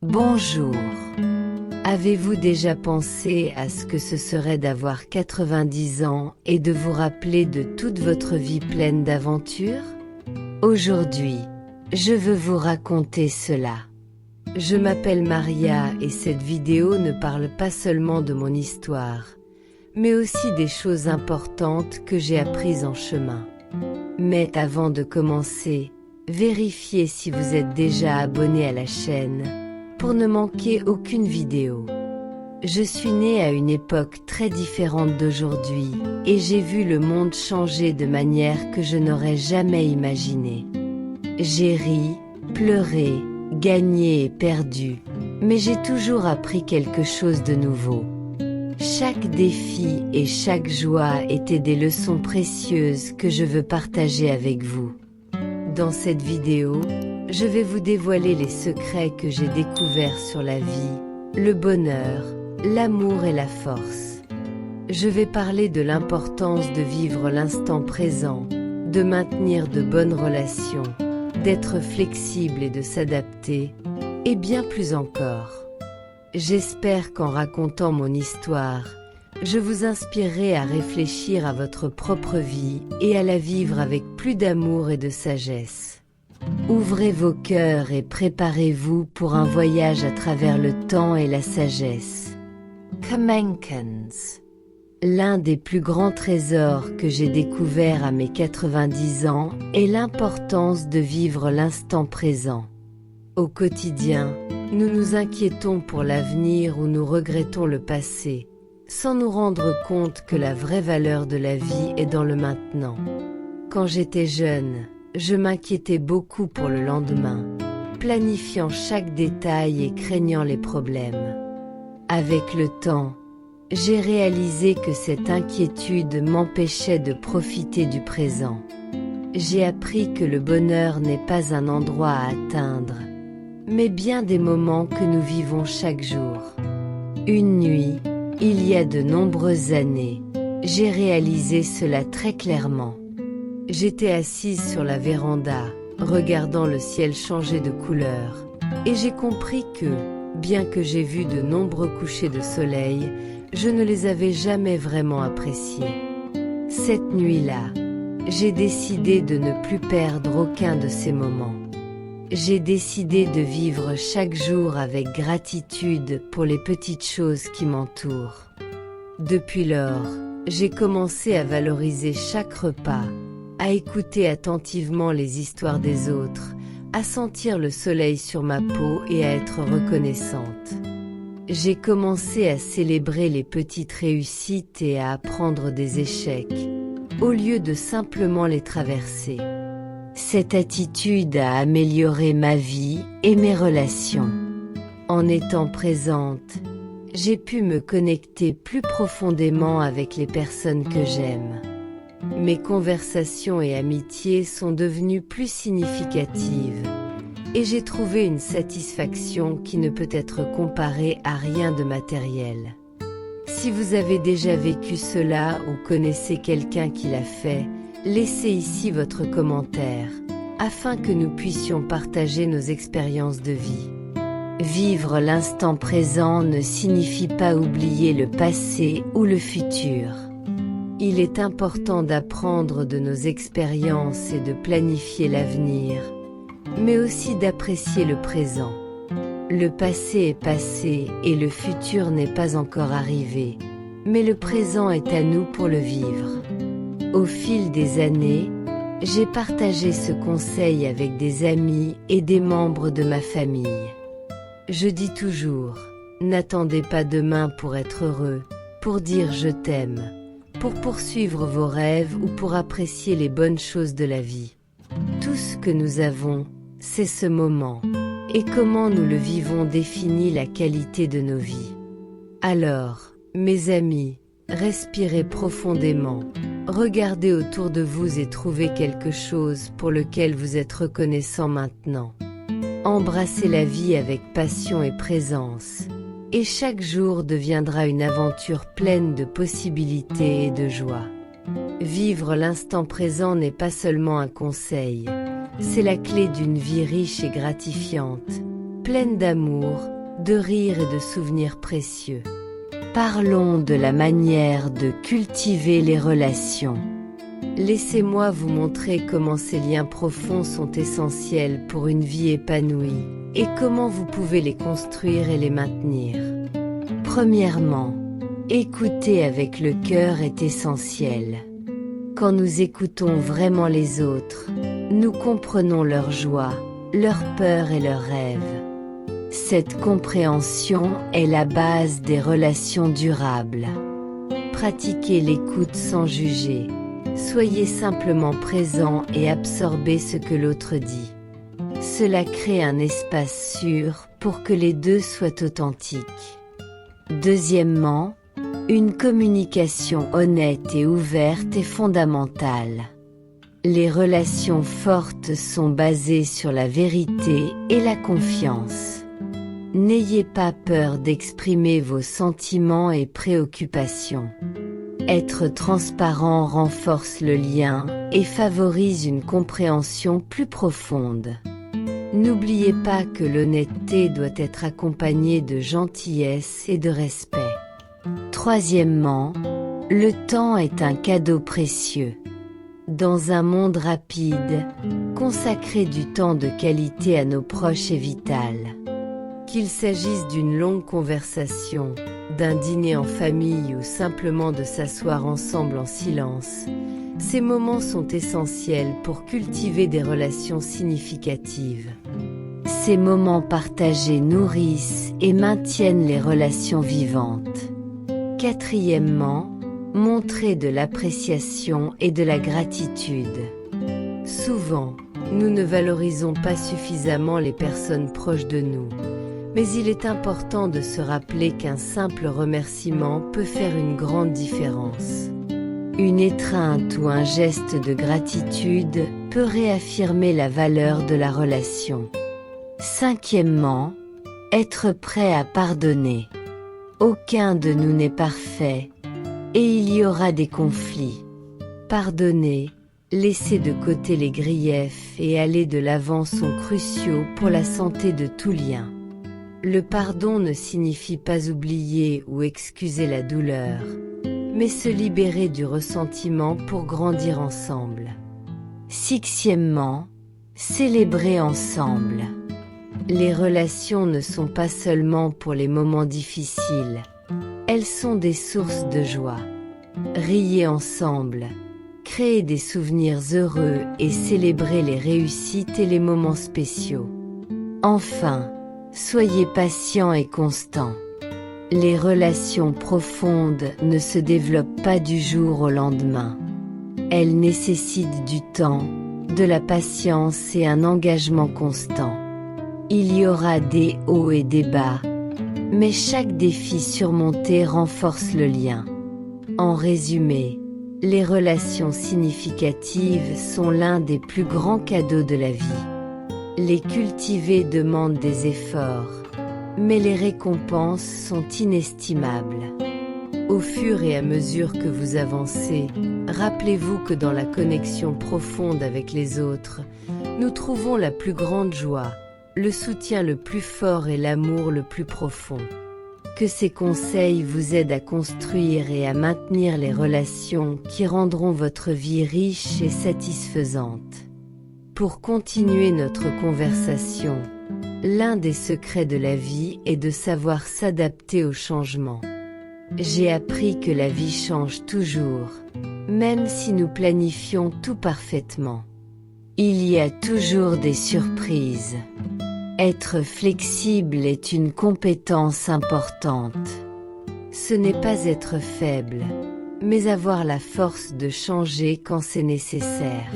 Bonjour. Avez-vous déjà pensé à ce que ce serait d'avoir 90 ans et de vous rappeler de toute votre vie pleine d'aventures? Aujourd'hui, je veux vous raconter cela. Je m'appelle Maria et cette vidéo ne parle pas seulement de mon histoire, mais aussi des choses importantes que j'ai apprises en chemin. Mais avant de commencer, vérifiez si vous êtes déjà abonné à la chaîne pour ne manquer aucune vidéo. Je suis née à une époque très différente d'aujourd'hui et j'ai vu le monde changer de manière que je n'aurais jamais imaginé. J'ai ri, pleuré, gagné et perdu, mais j'ai toujours appris quelque chose de nouveau. Chaque défi et chaque joie étaient des leçons précieuses que je veux partager avec vous. Dans cette vidéo, je vais vous dévoiler les secrets que j'ai découverts sur la vie, le bonheur, l'amour et la force. Je vais parler de l'importance de vivre l'instant présent, de maintenir de bonnes relations, d'être flexible et de s'adapter, et bien plus encore. J'espère qu'en racontant mon histoire, je vous inspirerai à réfléchir à votre propre vie et à la vivre avec plus d'amour et de sagesse. Ouvrez vos cœurs et préparez-vous pour un voyage à travers le temps et la sagesse. Kamenkans. L'un des plus grands trésors que j'ai découvert à mes 90 ans est l'importance de vivre l'instant présent. Au quotidien, nous nous inquiétons pour l'avenir ou nous regrettons le passé, sans nous rendre compte que la vraie valeur de la vie est dans le maintenant. Quand j'étais jeune, je m'inquiétais beaucoup pour le lendemain, planifiant chaque détail et craignant les problèmes. Avec le temps, j'ai réalisé que cette inquiétude m'empêchait de profiter du présent. J'ai appris que le bonheur n'est pas un endroit à atteindre, mais bien des moments que nous vivons chaque jour. Une nuit, il y a de nombreuses années, j'ai réalisé cela très clairement. J'étais assise sur la véranda, regardant le ciel changer de couleur, et j'ai compris que, bien que j'ai vu de nombreux couchers de soleil, je ne les avais jamais vraiment appréciés. Cette nuit-là, j'ai décidé de ne plus perdre aucun de ces moments. J'ai décidé de vivre chaque jour avec gratitude pour les petites choses qui m'entourent. Depuis lors, j'ai commencé à valoriser chaque repas, à écouter attentivement les histoires des autres, à sentir le soleil sur ma peau et à être reconnaissante. J'ai commencé à célébrer les petites réussites et à apprendre des échecs, au lieu de simplement les traverser. Cette attitude a amélioré ma vie et mes relations. En étant présente, j'ai pu me connecter plus profondément avec les personnes que j'aime. Mes conversations et amitiés sont devenues plus significatives et j'ai trouvé une satisfaction qui ne peut être comparée à rien de matériel. Si vous avez déjà vécu cela ou connaissez quelqu'un qui l'a fait, laissez ici votre commentaire, afin que nous puissions partager nos expériences de vie. Vivre l'instant présent ne signifie pas oublier le passé ou le futur. Il est important d'apprendre de nos expériences et de planifier l'avenir, mais aussi d'apprécier le présent. Le passé est passé et le futur n'est pas encore arrivé, mais le présent est à nous pour le vivre. Au fil des années, j'ai partagé ce conseil avec des amis et des membres de ma famille. Je dis toujours, n'attendez pas demain pour être heureux, pour dire je t'aime, pour poursuivre vos rêves ou pour apprécier les bonnes choses de la vie. Tout ce que nous avons, c'est ce moment, et comment nous le vivons définit la qualité de nos vies. Alors, mes amis, respirez profondément, regardez autour de vous et trouvez quelque chose pour lequel vous êtes reconnaissant maintenant. Embrassez la vie avec passion et présence, et chaque jour deviendra une aventure pleine de possibilités et de joie. Vivre l'instant présent n'est pas seulement un conseil, c'est la clé d'une vie riche et gratifiante, pleine d'amour, de rire et de souvenirs précieux. Parlons de la manière de cultiver les relations. Laissez-moi vous montrer comment ces liens profonds sont essentiels pour une vie épanouie et comment vous pouvez les construire et les maintenir. Premièrement, écouter avec le cœur est essentiel. Quand nous écoutons vraiment les autres, nous comprenons leurs joies, leurs peurs et leurs rêves. Cette compréhension est la base des relations durables. Pratiquez l'écoute sans juger. Soyez simplement présent et absorbez ce que l'autre dit. Cela crée un espace sûr pour que les deux soient authentiques. Deuxièmement, une communication honnête et ouverte est fondamentale. Les relations fortes sont basées sur la vérité et la confiance. N'ayez pas peur d'exprimer vos sentiments et préoccupations. Être transparent renforce le lien et favorise une compréhension plus profonde. N'oubliez pas que l'honnêteté doit être accompagnée de gentillesse et de respect. Troisièmement, le temps est un cadeau précieux. Dans un monde rapide, consacrer du temps de qualité à nos proches est vital. Qu'il s'agisse d'une longue conversation, d'un dîner en famille ou simplement de s'asseoir ensemble en silence, ces moments sont essentiels pour cultiver des relations significatives. Ces moments partagés nourrissent et maintiennent les relations vivantes. Quatrièmement, montrer de l'appréciation et de la gratitude. Souvent, nous ne valorisons pas suffisamment les personnes proches de nous. Mais il est important de se rappeler qu'un simple remerciement peut faire une grande différence. Une étreinte ou un geste de gratitude peut réaffirmer la valeur de la relation. Cinquièmement, être prêt à pardonner. Aucun de nous n'est parfait, et il y aura des conflits. Pardonner, laisser de côté les griefs et aller de l'avant sont cruciaux pour la santé de tout lien. Le pardon ne signifie pas oublier ou excuser la douleur, mais se libérer du ressentiment pour grandir ensemble. Sixièmement, célébrer ensemble. Les relations ne sont pas seulement pour les moments difficiles, elles sont des sources de joie. Riez ensemble, créez des souvenirs heureux et célébrez les réussites et les moments spéciaux. Enfin, soyez patient et constant. Les relations profondes ne se développent pas du jour au lendemain. Elles nécessitent du temps, de la patience et un engagement constant. Il y aura des hauts et des bas, mais chaque défi surmonté renforce le lien. En résumé, les relations significatives sont l'un des plus grands cadeaux de la vie. Les cultiver demande des efforts, mais les récompenses sont inestimables. Au fur et à mesure que vous avancez, rappelez-vous que dans la connexion profonde avec les autres, nous trouvons la plus grande joie, le soutien le plus fort et l'amour le plus profond. Que ces conseils vous aident à construire et à maintenir les relations qui rendront votre vie riche et satisfaisante. Pour continuer notre conversation, l'un des secrets de la vie est de savoir s'adapter au changement. J'ai appris que la vie change toujours, même si nous planifions tout parfaitement. Il y a toujours des surprises. Être flexible est une compétence importante. Ce n'est pas être faible, mais avoir la force de changer quand c'est nécessaire.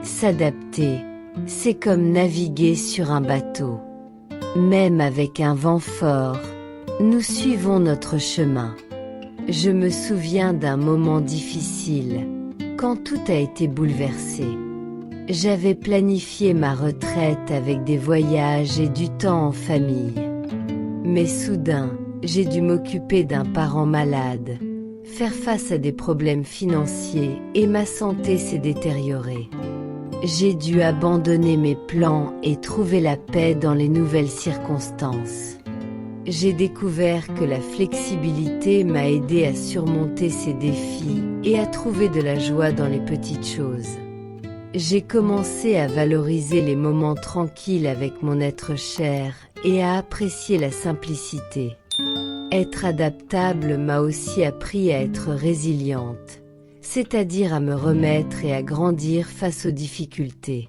S'adapter, c'est comme naviguer sur un bateau. Même avec un vent fort, nous suivons notre chemin. Je me souviens d'un moment difficile, quand tout a été bouleversé. J'avais planifié ma retraite avec des voyages et du temps en famille. Mais soudain, j'ai dû m'occuper d'un parent malade, faire face à des problèmes financiers et ma santé s'est détériorée. J'ai dû abandonner mes plans et trouver la paix dans les nouvelles circonstances. J'ai découvert que la flexibilité m'a aidé à surmonter ces défis et à trouver de la joie dans les petites choses. J'ai commencé à valoriser les moments tranquilles avec mon être cher et à apprécier la simplicité. Être adaptable m'a aussi appris à être résiliente, c'est-à-dire à me remettre et à grandir face aux difficultés.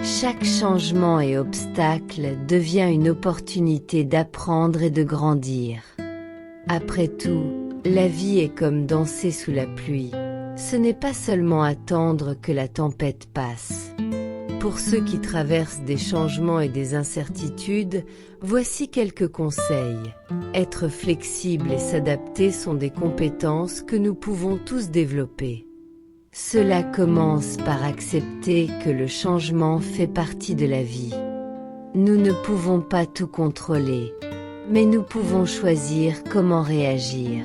Chaque changement et obstacle devient une opportunité d'apprendre et de grandir. Après tout, la vie est comme danser sous la pluie. Ce n'est pas seulement attendre que la tempête passe. Pour ceux qui traversent des changements et des incertitudes, voici quelques conseils. Être flexible et s'adapter sont des compétences que nous pouvons tous développer. Cela commence par accepter que le changement fait partie de la vie. Nous ne pouvons pas tout contrôler, mais nous pouvons choisir comment réagir.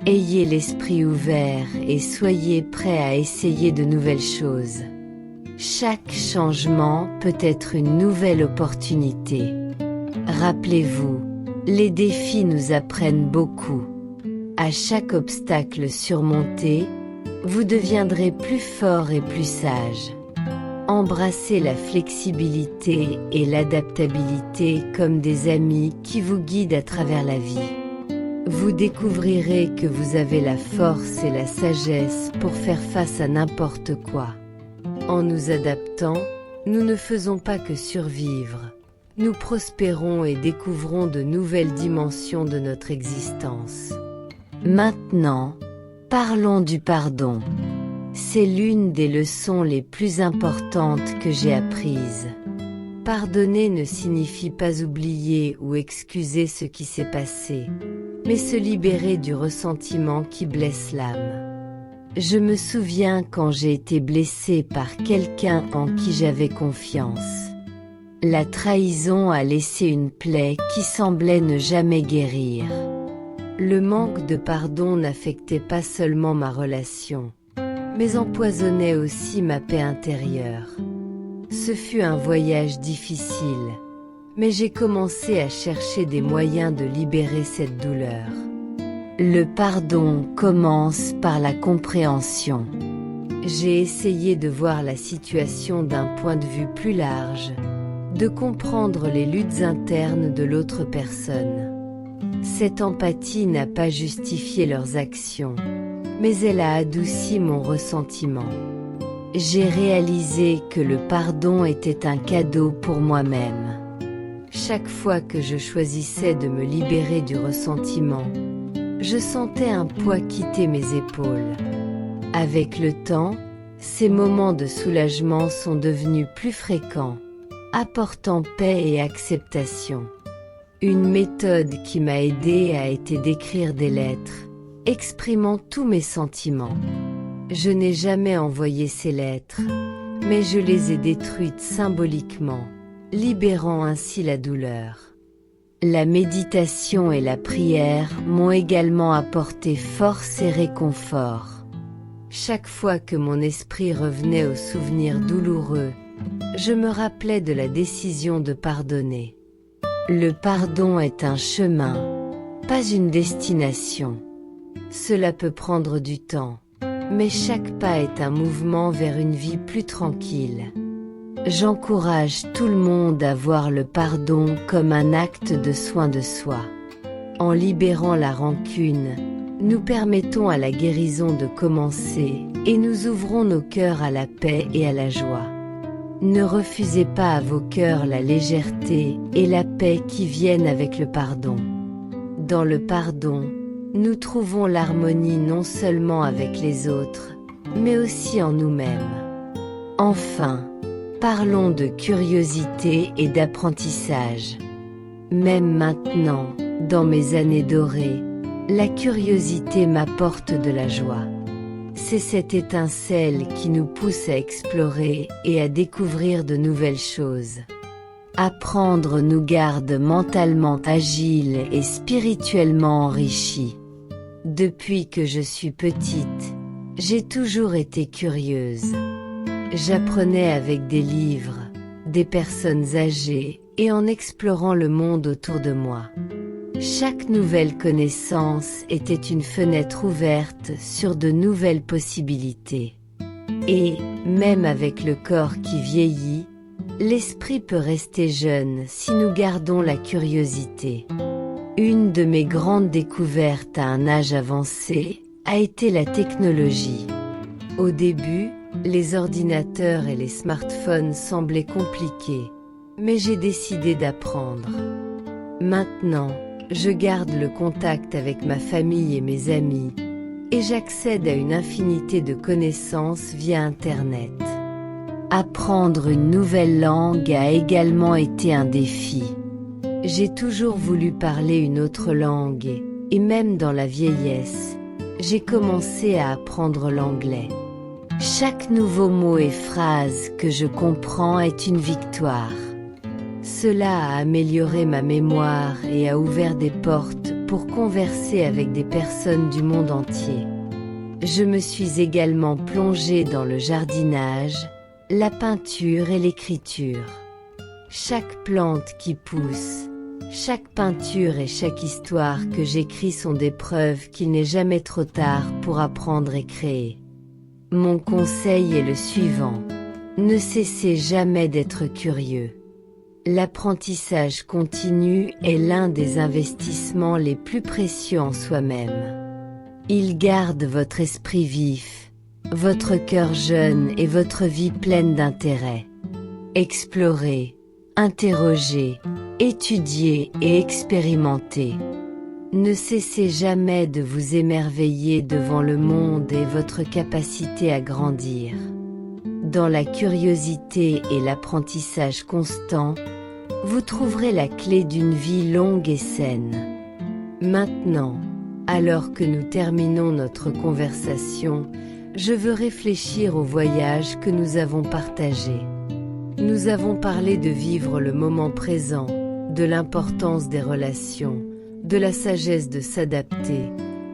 Ayez l'esprit ouvert et soyez prêts à essayer de nouvelles choses. Chaque changement peut être une nouvelle opportunité. Rappelez-vous, les défis nous apprennent beaucoup. À chaque obstacle surmonté, vous deviendrez plus fort et plus sage. Embrassez la flexibilité et l'adaptabilité comme des amis qui vous guident à travers la vie. Vous découvrirez que vous avez la force et la sagesse pour faire face à n'importe quoi. En nous adaptant, nous ne faisons pas que survivre. Nous prospérons et découvrons de nouvelles dimensions de notre existence. Maintenant, parlons du pardon. C'est l'une des leçons les plus importantes que j'ai apprises. Pardonner ne signifie pas oublier ou excuser ce qui s'est passé, mais se libérer du ressentiment qui blesse l'âme. Je me souviens quand j'ai été blessée par quelqu'un en qui j'avais confiance. La trahison a laissé une plaie qui semblait ne jamais guérir. Le manque de pardon n'affectait pas seulement ma relation, mais empoisonnait aussi ma paix intérieure. Ce fut un voyage difficile, mais j'ai commencé à chercher des moyens de libérer cette douleur. Le pardon commence par la compréhension. J'ai essayé de voir la situation d'un point de vue plus large, de comprendre les luttes internes de l'autre personne. Cette empathie n'a pas justifié leurs actions, mais elle a adouci mon ressentiment. J'ai réalisé que le pardon était un cadeau pour moi-même. Chaque fois que je choisissais de me libérer du ressentiment, je sentais un poids quitter mes épaules. Avec le temps, ces moments de soulagement sont devenus plus fréquents, apportant paix et acceptation. Une méthode qui m'a aidée a été d'écrire des lettres, exprimant tous mes sentiments. Je n'ai jamais envoyé ces lettres, mais je les ai détruites symboliquement, libérant ainsi la douleur. La méditation et la prière m'ont également apporté force et réconfort. Chaque fois que mon esprit revenait aux souvenirs douloureux, je me rappelais de la décision de pardonner. Le pardon est un chemin, pas une destination. Cela peut prendre du temps, mais chaque pas est un mouvement vers une vie plus tranquille. J'encourage tout le monde à voir le pardon comme un acte de soin de soi. En libérant la rancune, nous permettons à la guérison de commencer et nous ouvrons nos cœurs à la paix et à la joie. Ne refusez pas à vos cœurs la légèreté et la paix qui viennent avec le pardon. Dans le pardon, nous trouvons l'harmonie non seulement avec les autres, mais aussi en nous-mêmes. Enfin, parlons de curiosité et d'apprentissage. Même maintenant, dans mes années dorées, la curiosité m'apporte de la joie. C'est cette étincelle qui nous pousse à explorer et à découvrir de nouvelles choses. Apprendre nous garde mentalement agiles et spirituellement enrichis. Depuis que je suis petite, j'ai toujours été curieuse. J'apprenais avec des livres, des personnes âgées et en explorant le monde autour de moi. Chaque nouvelle connaissance était une fenêtre ouverte sur de nouvelles possibilités. Et, même avec le corps qui vieillit, l'esprit peut rester jeune si nous gardons la curiosité. Une de mes grandes découvertes à un âge avancé a été la technologie. Au début, les ordinateurs et les smartphones semblaient compliqués, mais j'ai décidé d'apprendre. Maintenant, je garde le contact avec ma famille et mes amis, et j'accède à une infinité de connaissances via Internet. Apprendre une nouvelle langue a également été un défi. J'ai toujours voulu parler une autre langue, et même dans la vieillesse, j'ai commencé à apprendre l'anglais. Chaque nouveau mot et phrase que je comprends est une victoire. Cela a amélioré ma mémoire et a ouvert des portes pour converser avec des personnes du monde entier. Je me suis également plongée dans le jardinage, la peinture et l'écriture. Chaque plante qui pousse, chaque peinture et chaque histoire que j'écris sont des preuves qu'il n'est jamais trop tard pour apprendre et créer. Mon conseil est le suivant: ne cessez jamais d'être curieux. L'apprentissage continu est l'un des investissements les plus précieux en soi-même. Il garde votre esprit vif, votre cœur jeune et votre vie pleine d'intérêt. Explorez, interrogez, étudiez et expérimentez. Ne cessez jamais de vous émerveiller devant le monde et votre capacité à grandir. Dans la curiosité et l'apprentissage constant, vous trouverez la clé d'une vie longue et saine. Maintenant, alors que nous terminons notre conversation, je veux réfléchir au voyage que nous avons partagé. Nous avons parlé de vivre le moment présent, de l'importance des relations, de la sagesse de s'adapter,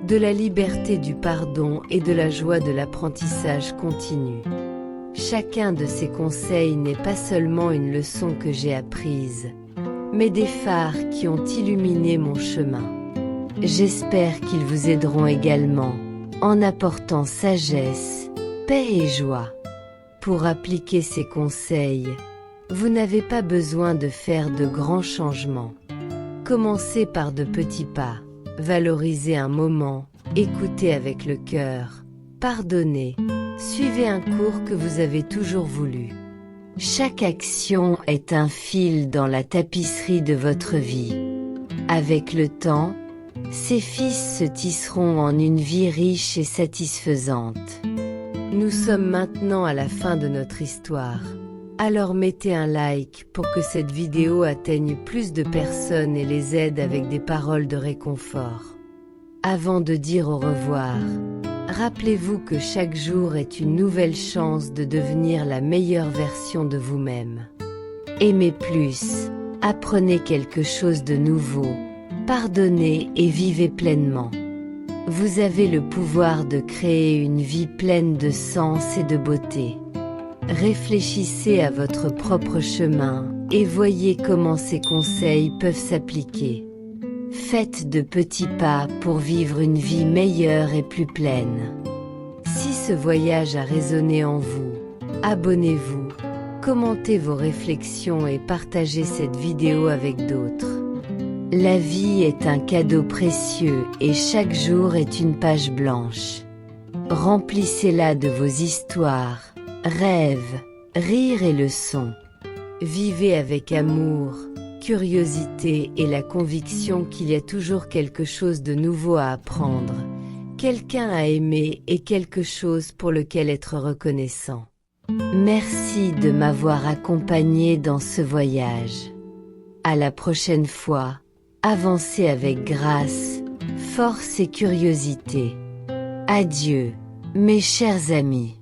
de la liberté du pardon et de la joie de l'apprentissage continu. Chacun de ces conseils n'est pas seulement une leçon que j'ai apprise, mais des phares qui ont illuminé mon chemin. J'espère qu'ils vous aideront également, en apportant sagesse, paix et joie. Pour appliquer ces conseils, vous n'avez pas besoin de faire de grands changements. Commencez par de petits pas, valorisez un moment, écoutez avec le cœur, pardonnez, suivez un cours que vous avez toujours voulu. Chaque action est un fil dans la tapisserie de votre vie. Avec le temps, ces fils se tisseront en une vie riche et satisfaisante. Nous sommes maintenant à la fin de notre histoire. Alors mettez un like pour que cette vidéo atteigne plus de personnes et les aide avec des paroles de réconfort. Avant de dire au revoir, rappelez-vous que chaque jour est une nouvelle chance de devenir la meilleure version de vous-même. Aimez plus, apprenez quelque chose de nouveau, pardonnez et vivez pleinement. Vous avez le pouvoir de créer une vie pleine de sens et de beauté. Réfléchissez à votre propre chemin et voyez comment ces conseils peuvent s'appliquer. Faites de petits pas pour vivre une vie meilleure et plus pleine. Si ce voyage a résonné en vous, abonnez-vous, commentez vos réflexions et partagez cette vidéo avec d'autres. La vie est un cadeau précieux et chaque jour est une page blanche. Remplissez-la de vos histoires, rêves, rires et leçons. Vivez avec amour, curiosité et la conviction qu'il y a toujours quelque chose de nouveau à apprendre, quelqu'un à aimer et quelque chose pour lequel être reconnaissant. Merci de m'avoir accompagné dans ce voyage. À la prochaine fois, avancez avec grâce, force et curiosité. Adieu, mes chers amis.